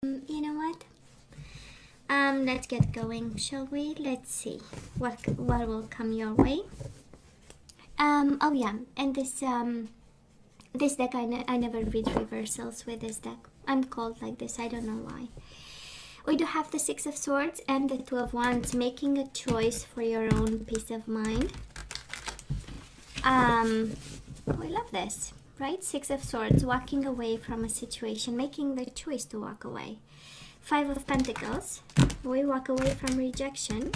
You know what? Let's get going, shall we? Let's see what will come your way. Oh yeah, and this deck I never read reversals with this deck. I'm called like this. I don't know why. We do have the Six of Swords and the Two of Wands, making a choice for your own peace of mind. We love this, right? Six of Swords, walking away from a situation, making the choice to walk away. Five of Pentacles, we walk away from rejection.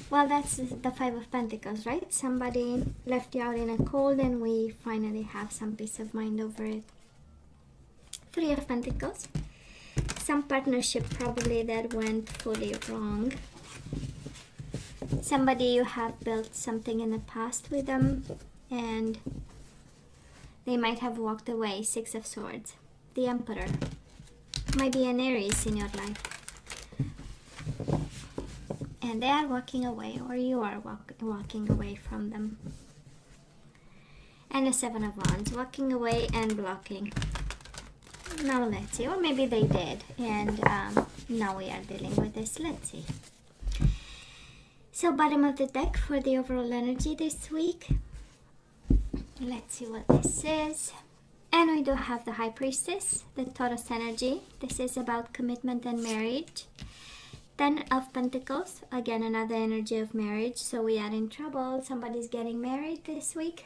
Well, that's the Five of Pentacles, right? Somebody left you out in a cold and we finally have some peace of mind over it. Three of Pentacles, some partnership probably that went fully wrong. Somebody you have built something in the past with them and they might have walked away. Six of Swords, the Emperor. Might be an Aries in your life. And they are walking away, or you are walking away from them. And the Seven of Wands, walking away and blocking. Now let's see, or maybe they did, and now we are dealing with this. Let's see. So bottom of the deck for the overall energy this week. Let's see what this is. And we do have the High Priestess, the Taurus energy. This is about commitment and marriage. Ten of Pentacles, again another energy of marriage. So we are in trouble. Somebody's getting married this week.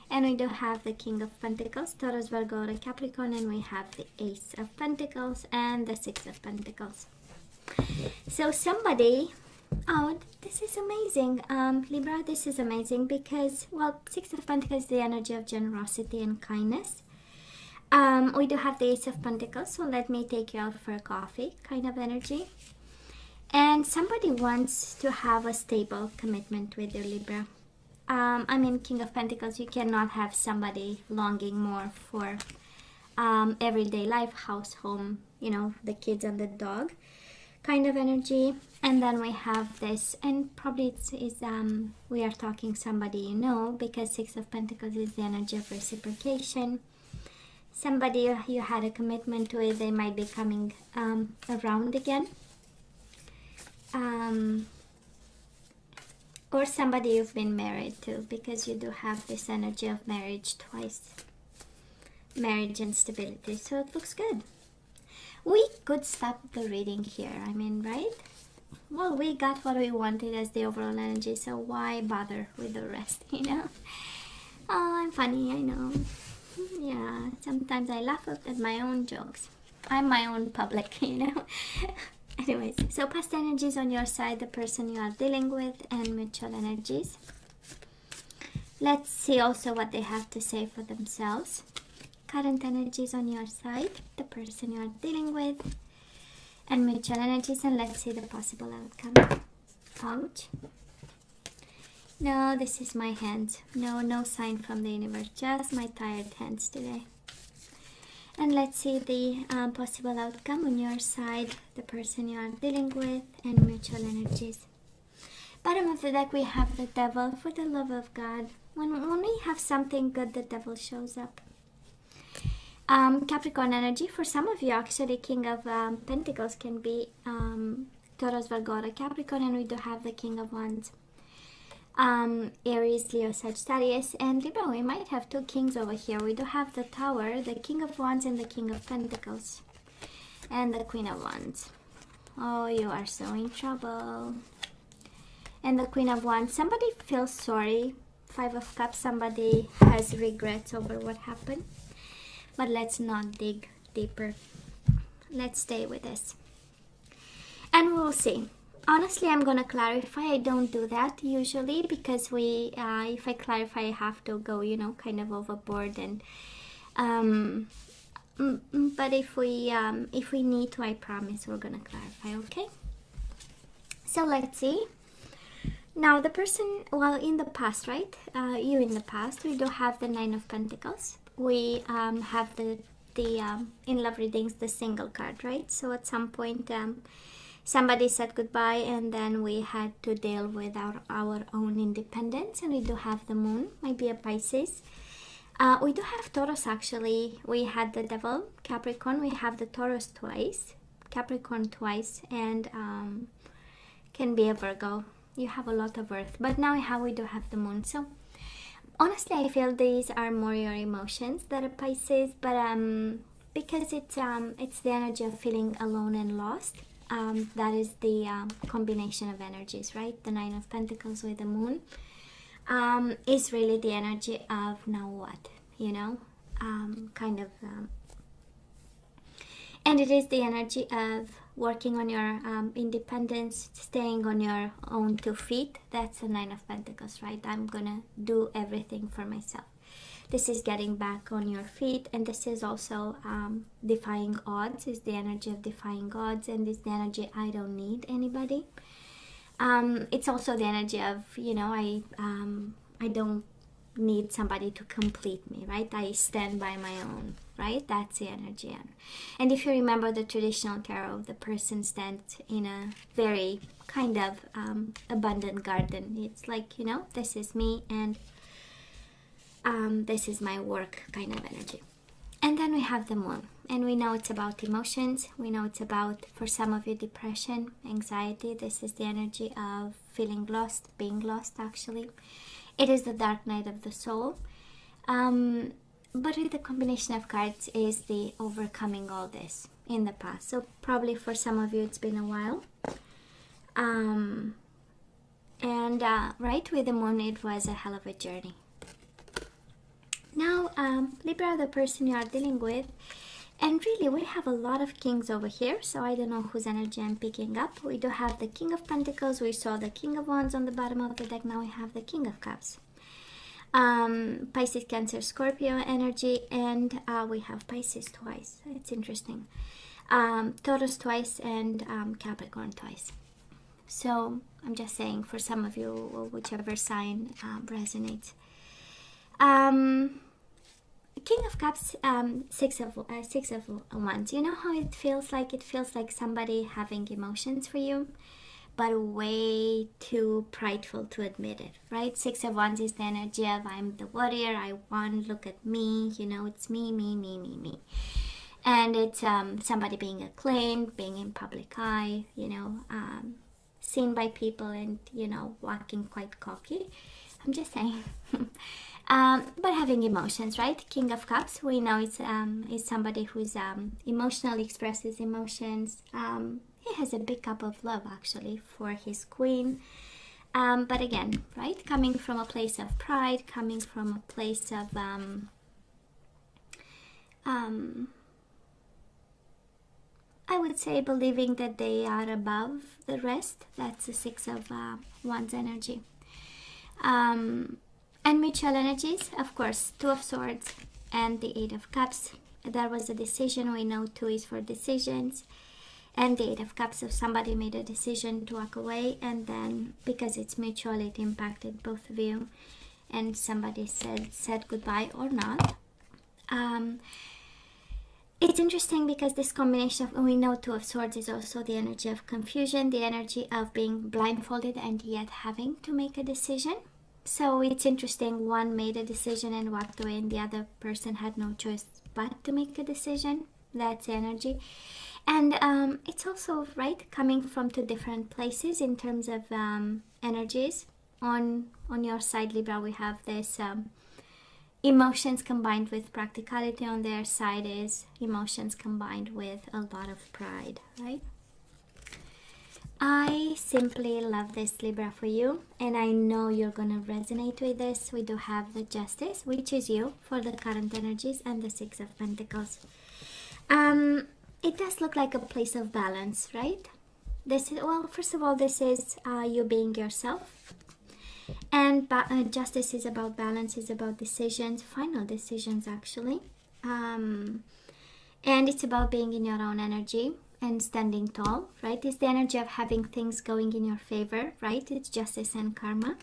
And we do have the King of Pentacles, Taurus, Virgo, or Capricorn. And we have the Ace of Pentacles and the Six of Pentacles. So somebody... Oh, this is amazing. Libra, this is amazing because, well, Six of Pentacles is the energy of generosity and kindness. We do have the Ace of Pentacles, so let me take you out for a coffee kind of energy. And somebody wants to have a stable commitment with you, Libra. I mean, King of Pentacles, you cannot have somebody longing more for everyday life, house, home, you know, the kids and the dog kind of energy. And then we have this, and probably we are talking somebody you know, because Six of Pentacles is the energy of reciprocation. Somebody you had a commitment with, they might be coming around again. Or somebody you've been married to, because you do have this energy of marriage twice. Marriage and stability, so it looks good. We could stop the reading here, I mean, right? Well, we got what we wanted as the overall energy, so why bother with the rest, you know? Oh, I'm funny, I know. Yeah, sometimes I laugh at my own jokes. I'm my own public, you know? Anyways, so past energies on your side, the person you are dealing with, and mutual energies. Let's see also what they have to say for themselves. Current energies on your side, the person you are dealing with, and mutual energies, and let's see the possible outcome. Ouch. No, this is my hands. No sign from the universe, just my tired hands today. And let's see the possible outcome on your side, the person you are dealing with, and mutual energies. Bottom of the deck, we have the Devil. For the love of God, when we have something good, the Devil shows up. Capricorn energy, for some of you actually, King of Pentacles can be Taurus, Virgo, or Capricorn, and we do have the King of Wands. Aries, Leo, Sagittarius, and Libra. We might have two kings over here. We do have the Tower, the King of Wands, and the King of Pentacles, and the Queen of Wands. Oh, you are so in trouble. And the Queen of Wands, somebody feels sorry. Five of Cups, somebody has regrets over what happened. But let's not dig deeper. Let's stay with this. And we'll see. Honestly, I'm going to clarify. I don't do that usually because if I clarify, I have to go, you know, kind of overboard. And but if we need to, I promise we're going to clarify, okay? So let's see. Now the person, well, in the past, right? You in the past, we do have the Nine of Pentacles. We have the in love readings, the single card, right? So at some point, somebody said goodbye, and then we had to deal with our own independence, and we do have the Moon, might be a Pisces. We do have Taurus actually. We had the Devil, Capricorn. We have the Taurus twice, Capricorn twice, and can be a Virgo. You have a lot of Earth, but now we do have the Moon. So honestly, I feel these are more your emotions that are Pisces, but because it's the energy of feeling alone and lost. That is the combination of energies, right? The Nine of Pentacles with the Moon is really the energy of now what, you know, and it is the energy of working on your independence, staying on your own 2 feet. That's the Nine of Pentacles, right? I'm gonna do everything for myself. This is getting back on your feet, and this is also defying odds. Is the energy of defying odds, and is the energy I don't need anybody. It's also the energy of, you know, I don't need somebody to complete me, right? I stand by my own, right? That's the energy. And if you remember the traditional tarot, the person stands in a very kind of abundant garden. It's like, you know, this is me, and this is my work kind of energy. And then we have the Moon, and we know it's about emotions. We know it's about, for some of you, depression, anxiety. This is the energy of feeling lost, being lost actually. It is the dark night of the soul. But with the combination of cards is the overcoming all this in the past. So probably for some of you it's been a while. Right, with the Moon it was a hell of a journey. Now, Libra, the person you are dealing with, and really we have a lot of kings over here, so I don't know whose energy I'm picking up. We do have the King of Pentacles, we saw the King of Wands on the bottom of the deck, now we have the King of Cups. Pisces, Cancer, Scorpio energy, and we have Pisces twice. It's interesting. Taurus twice, and Capricorn twice. So I'm just saying, for some of you, whichever sign resonates. King of Cups, six of Wands. You know how it feels like? It feels like somebody having emotions for you, but way too prideful to admit it, right? Six of Wands is the energy of I'm the warrior, I won, look at me, you know, it's me. And it's somebody being acclaimed, being in public eye, you know, seen by people, and, you know, walking quite cocky. I'm just saying. But having emotions, right? King of Cups, we know it's somebody who's emotionally expresses emotions. He has a big cup of love actually for his queen. But again, right? Coming from a place of pride, coming from a place of I would say believing that they are above the rest. That's the Six of Wands energy. And mutual energies, of course, Two of Swords and the Eight of Cups. There was a decision. We know 2 is for decisions. And the Eight of Cups, if somebody made a decision to walk away, and then because it's mutual, it impacted both of you, and somebody said goodbye or not. It's interesting because this combination of, we know Two of Swords is also the energy of confusion, the energy of being blindfolded and yet having to make a decision. So it's interesting, one made a decision and walked away, and the other person had no choice but to make a decision. That's the energy. And it's also, right, coming from 2 different places in terms of energies. On your side, Libra, we have this emotions combined with practicality. On their side is emotions combined with a lot of pride, right? I simply love this, Libra, for you, and I know you're gonna resonate with this. We do have the Justice, which is you for the current energies, and the Six of Pentacles. It does look like a place of balance, right? This is, well, first of all, this is you being yourself, and Justice is about balance, is about decisions, final decisions actually, and it's about being in your own energy and standing tall, right? It's the energy of having things going in your favor, right? It's justice and karma.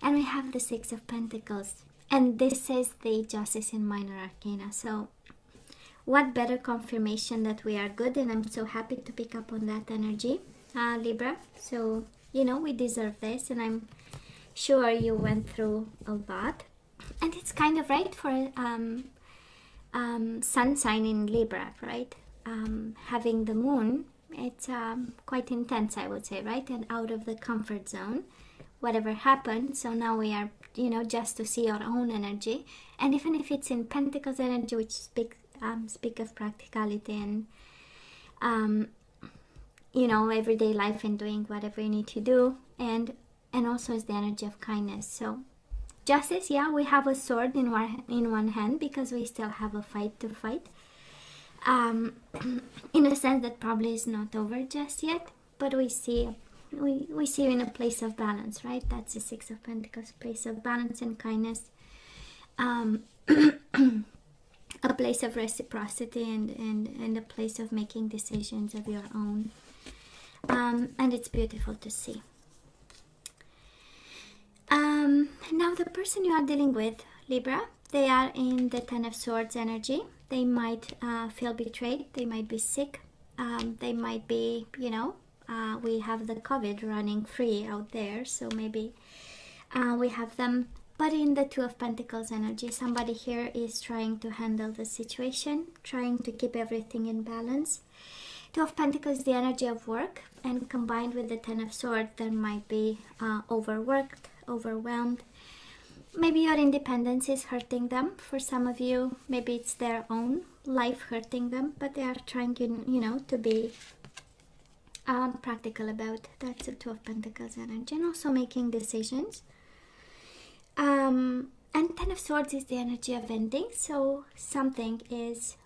And we have the Six of Pentacles, and this is the Justice in Minor Arcana. So what better confirmation that we are good, and I'm so happy to pick up on that energy, Libra. So, you know, we deserve this, and I'm sure you went through a lot. And it's kind of right for sun sign in Libra, right? Having the moon, it's quite intense, I would say, right? And out of the comfort zone, whatever happened. So now we are, just to see our own energy. And even if it's in Pentacles energy, which speak of practicality and everyday life and doing whatever you need to do, and also is the energy of kindness. So Justice, yeah, we have a sword in one hand because we still have a fight to fight. In a sense that probably is not over just yet, but we see you in a place of balance, right? That's the Six of Pentacles, place of balance and kindness, a place of reciprocity and a place of making decisions of your own, and it's beautiful to see. Now the person you are dealing with, Libra, they are in the Ten of Swords energy. They might feel betrayed. They might be sick. They might be, we have the COVID running free out there. So maybe we have them. But in the Two of Pentacles energy, somebody here is trying to handle the situation, trying to keep everything in balance. Two of Pentacles is the energy of work. And combined with the Ten of Swords, there might be overworked, overwhelmed. Maybe your independence is hurting them. For some of you, maybe it's their own life hurting them, but they are trying, to be practical about. That's the Two of Pentacles energy, and also making decisions. And Ten of Swords is the energy of ending, so something is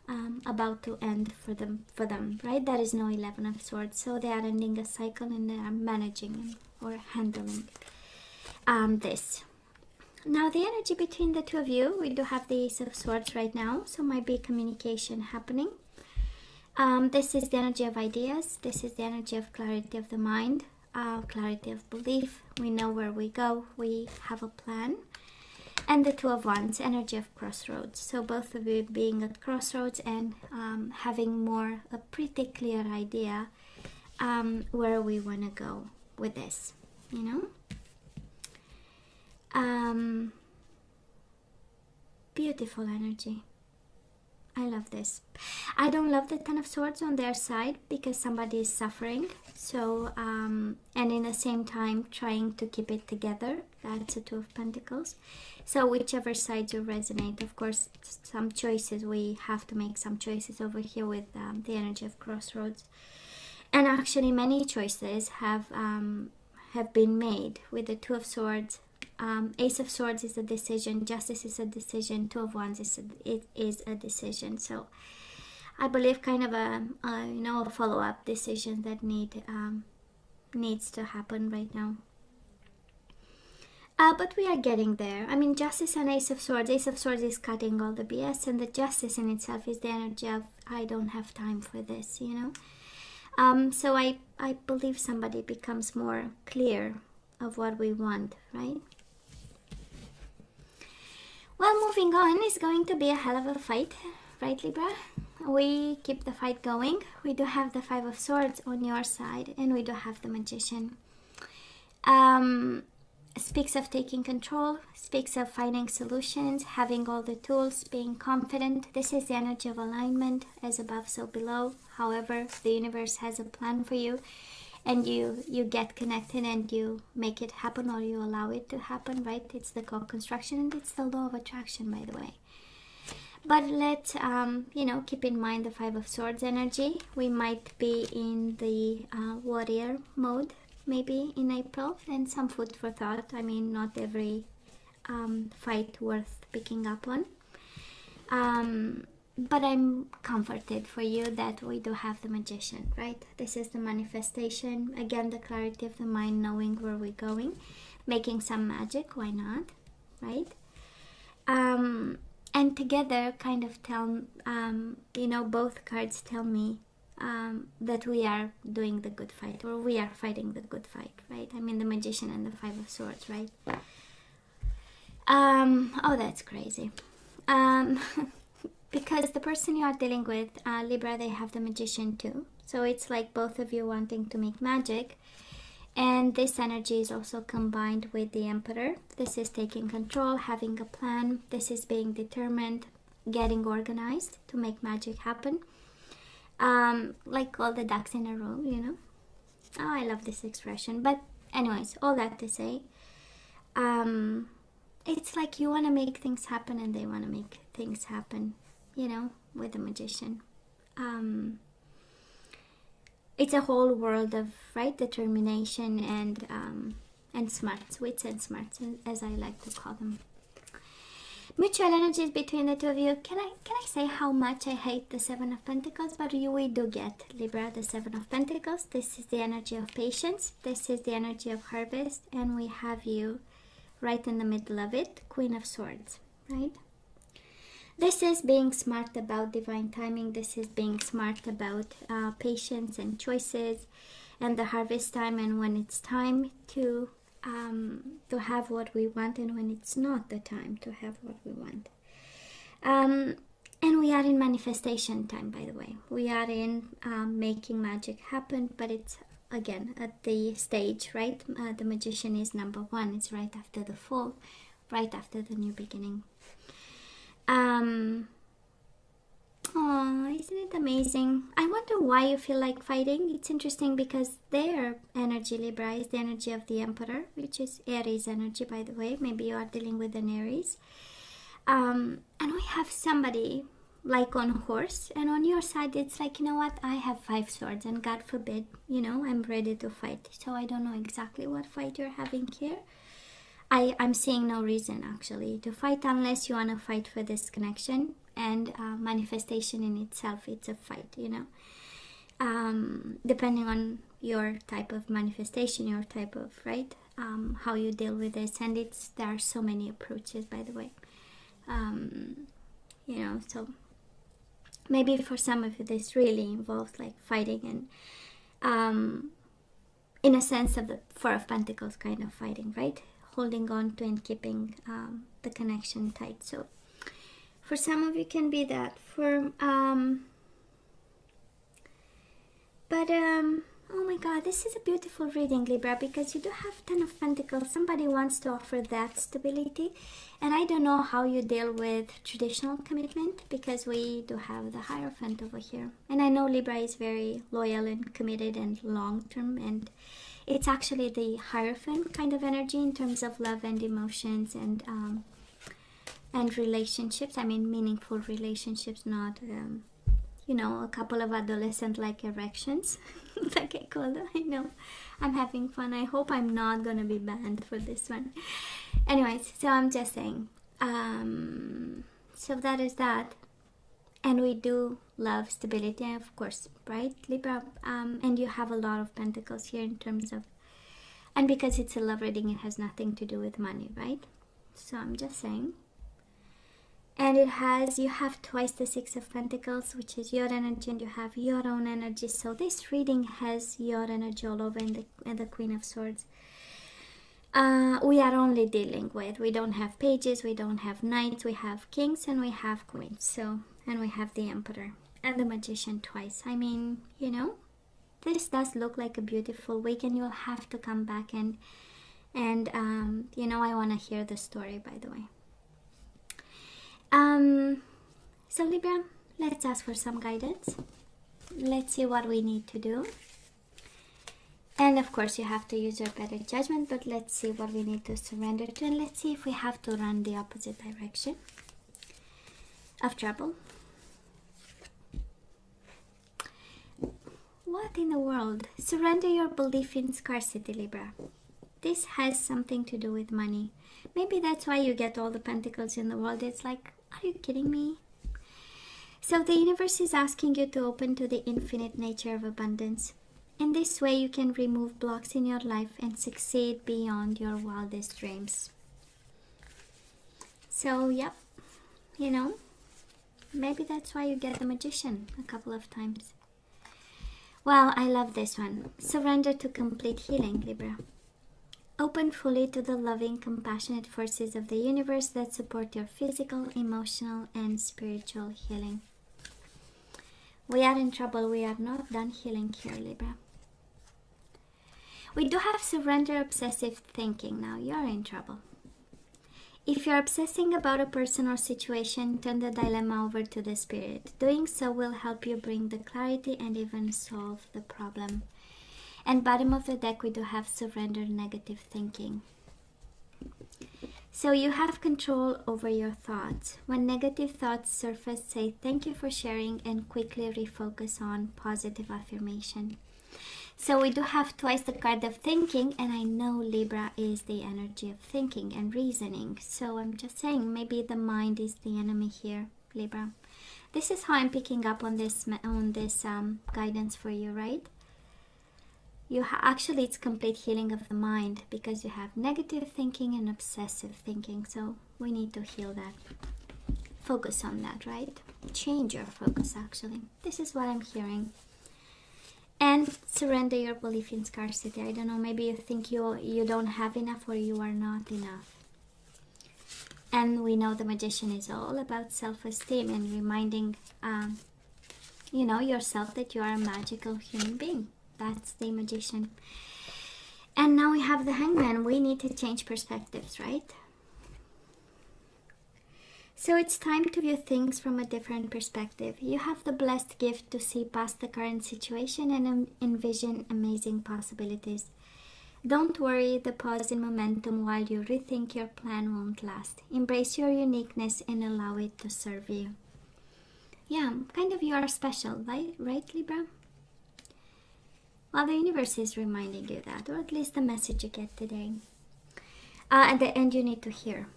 about to end for them, right? There is no 11 of Swords, so they are ending a cycle and they are managing or handling this. Now the energy between the two of you, we do have the Ace of Swords right now, so might be communication happening. This is the energy of ideas. This is the energy of clarity of the mind, clarity of belief. We know where we go. We have a plan. And the Two of Wands, energy of crossroads. So both of you being at crossroads and having a pretty clear idea where we want to go with this, Beautiful energy. I love this. I don't love the Ten of Swords on their side because somebody is suffering. So, and in the same time trying to keep it together. That's the Two of Pentacles. So whichever side you resonate, of course, some choices, we have to make some choices over here with the energy of crossroads. And actually many choices have been made with the Two of Swords. Ace of Swords is a decision, Justice is a decision, Two of Wands is a decision. So I believe kind of a follow-up decision that needs to happen right now. But we are getting there. I mean, Justice and Ace of Swords. Ace of Swords is cutting all the BS, and the Justice in itself is the energy of I don't have time for this, So I believe somebody becomes more clear of what we want, right? Well, moving on is going to be a hell of a fight, right, Libra? We keep the fight going. We do have the Five of Swords on your side, and we do have the Magician. Speaks of taking control, speaks of finding solutions, having all the tools, being confident. This is the energy of alignment, as above, so below. However, the universe has a plan for you, and you get connected and you make it happen, or you allow it to happen, right? It's the co-construction, and it's the law of attraction, by the way. But let's keep in mind the Five of Swords energy. We might be in the warrior mode maybe in April, and some food for thought. I mean, not every fight worth picking up on. But I'm comforted for you that we do have the Magician, right? This is the manifestation. Again, the clarity of the mind, knowing where we're going, making some magic, why not, right? And together kind of tell, both cards tell me that we are doing the good fight, or we are fighting the good fight, right? I mean, the Magician and the Five of Swords, right? Oh, that's crazy. Because the person you are dealing with, Libra, they have the Magician too. So it's like both of you wanting to make magic. And this energy is also combined with the Emperor. This is taking control, having a plan. This is being determined, getting organized to make magic happen. Like all the ducks in a row, you know. Oh, I love this expression. But anyways, all that to say, it's like you want to make things happen and they want to make things happen, you know, with the Magician. It's a whole world of, right, determination and smarts, wits and smarts, as I like to call them. Mutual energies between the two of you. Can I say how much I hate the Seven of Pentacles? But we do get, Libra, the Seven of Pentacles. This is the energy of patience. This is the energy of harvest. And we have you right in the middle of it, Queen of Swords, right? This is being smart about divine timing. This is being smart about patience and choices and the harvest time, and when it's time to have what we want and when it's not the time to have what we want. And we are in manifestation time, by the way. We are in making magic happen, but it's again at the stage, right? The Magician is number one. It's right after the fall, right after the new beginning. Oh, isn't it amazing? I wonder why you feel like fighting. It's interesting because their energy, Libra, is the energy of the Emperor, which is Aries energy, by the way. Maybe you are dealing with an Aries. And we have somebody like on a horse, and on your side it's like, you know what, I have 5 swords and God forbid, you know, I'm ready to fight. So I don't know exactly what fight you're having here. I'm seeing no reason actually to fight unless you want to fight for this connection, and manifestation in itself, it's a fight, you know. Depending on your type of manifestation, your type of, right, how you deal with this, and there are so many approaches, by the way. You know, so maybe for some of you this really involves like fighting and in a sense of the Four of Pentacles kind of fighting, right? Holding on to and keeping the connection tight. So for some of you can be that. Oh my God, this is a beautiful reading, Libra, because you do have 10 of Pentacles. Somebody wants to offer that stability, and I don't know how you deal with traditional commitment, because we do have the Hierophant over here, and I know Libra is very loyal and committed and long-term, and it's actually the Hierophant kind of energy in terms of love and emotions and relationships. I mean meaningful relationships, not you know, a couple of adolescent like erections like I call them. I know, I'm having fun. I hope I'm not gonna be banned for this one. Anyways, so I'm just saying, so that is that. And we do love stability, of course, right, Libra? And you have a lot of Pentacles here in terms of, and because it's a love reading, it has nothing to do with money, right? So I'm just saying. And you have twice the Six of Pentacles, which is your energy, and you have your own energy. So this reading has your energy all over in the Queen of Swords. We are only dealing with, we don't have pages, we don't have knights, we have kings and we have queens. So, and we have the Emperor and the Magician twice. I mean, you know, this does look like a beautiful week, and you'll have to come back and you know, I want to hear the story, by the way. So Libra, let's ask for some guidance. Let's see what we need to do. And of course you have to use your better judgment, but let's see what we need to surrender to, and let's see if we have to run the opposite direction of trouble. What in the world? Surrender your belief in scarcity, Libra. This has something to do with money. Maybe that's why you get all the Pentacles in the world. It's like, are you kidding me? So the universe is asking you to open to the infinite nature of abundance. In this way, you can remove blocks in your life and succeed beyond your wildest dreams. So, yep, you know, maybe that's why you get the Magician a couple of times. Well, I love this one. Surrender to complete healing, Libra. Open fully to the loving, compassionate forces of the universe that support your physical, emotional, and spiritual healing. We are in trouble. We are not done healing here, Libra. We do have surrender obsessive thinking. Now you're in trouble. If you're obsessing about a person or situation, turn the dilemma over to the spirit. Doing so will help you bring the clarity and even solve the problem. And bottom of the deck, we do have surrender negative thinking. So you have control over your thoughts. When negative thoughts surface, say thank you for sharing and quickly refocus on positive affirmation. So we do have twice the card of thinking, and I know Libra is the energy of thinking and reasoning. So I'm just saying, maybe the mind is the enemy here, Libra. This is how I'm picking up on this guidance for you, right? Actually, it's complete healing of the mind, because you have negative thinking and obsessive thinking. So we need to heal that. Focus on that, right? Change your focus, actually. This is what I'm hearing. And surrender your belief in scarcity. I don't know, maybe you think you don't have enough, or you are not enough. And we know the Magician is all about self-esteem and reminding yourself that you are a magical human being. That's the Magician. And now we have the Hangman. We need to change perspectives, right? So it's time to view things from a different perspective. You have the blessed gift to see past the current situation and envision amazing possibilities. Don't worry, the pause in momentum while you rethink your plan won't last. Embrace your uniqueness and allow it to serve you. Yeah, kind of you are special, right, Libra? Well, the universe is reminding you that, or at least the message you get today. At the end, you need to hear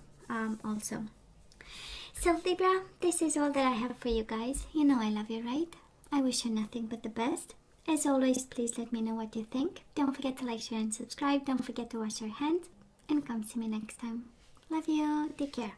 also. So Libra, this is all that I have for you guys. You know I love you, right? I wish you nothing but the best. As always, please let me know what you think. Don't forget to like, share, and subscribe. Don't forget to wash your hands. And come see me next time. Love you. Take care.